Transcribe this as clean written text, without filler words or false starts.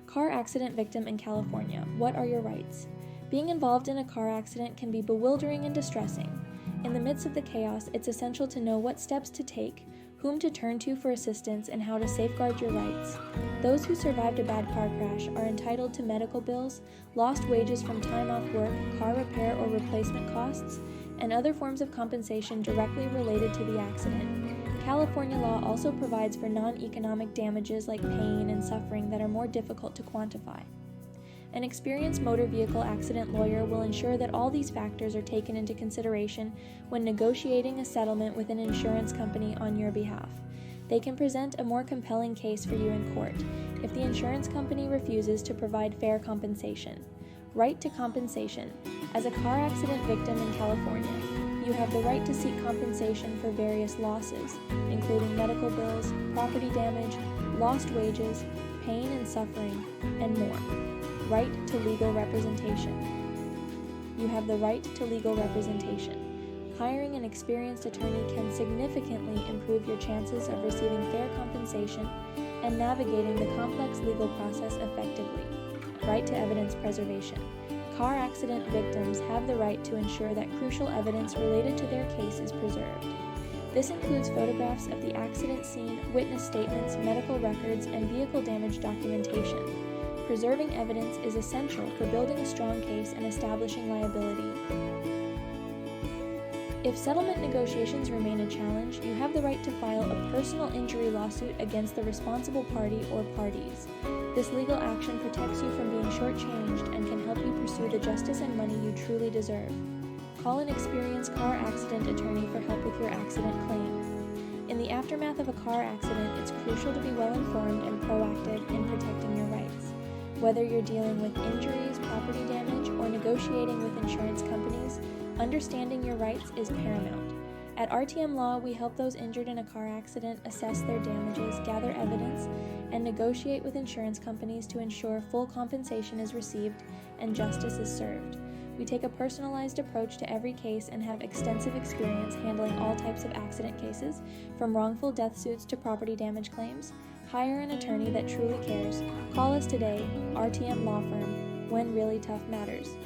Car accident victim in California. What are your rights? Being involved in a car accident can be bewildering and distressing. In the midst of the chaos, it's essential to know what steps to take, whom to turn to for assistance, and how to safeguard your rights. Those who survived a bad car crash are entitled to medical bills, lost wages from time off work, car repair or replacement costs, and other forms of compensation directly related to the accident. California law also provides for non-economic damages like pain and suffering that are more difficult to quantify. An experienced motor vehicle accident lawyer will ensure that all these factors are taken into consideration when negotiating a settlement with an insurance company on your behalf. They can present a more compelling case for you in court if the insurance company refuses to provide fair compensation. Right to compensation. As a car accident victim in California, you have the right to seek compensation for various losses, including medical bills, property damage, lost wages, pain and suffering, and more. Right to legal representation. You have the right to legal representation. Hiring an experienced attorney can significantly improve your chances of receiving fair compensation and navigating the complex legal process effectively. Right to evidence preservation. Car accident victims have the right to ensure that crucial evidence related to their case is preserved. This includes photographs of the accident scene, witness statements, medical records, and vehicle damage documentation. Preserving evidence is essential for building a strong case and establishing liability. If settlement negotiations remain a challenge, you have the right to file a personal injury lawsuit against the responsible party or parties. This legal action protects you from being shortchanged and can help you pursue the justice and money you truly deserve. Call an experienced car accident attorney for help with your accident claim. In the aftermath of a car accident, it's crucial to be well informed and proactive in protecting your rights. Whether you're dealing with injuries, property damage, or negotiating with insurance companies, understanding your rights is paramount. At RTM Law, we help those injured in a car accident assess their damages, gather evidence, and negotiate with insurance companies to ensure full compensation is received and justice is served. We take a personalized approach to every case and have extensive experience handling all types of accident cases, from wrongful death suits to property damage claims. Hire an attorney that truly cares. Call us today, RTM Law Firm, when really tough matters.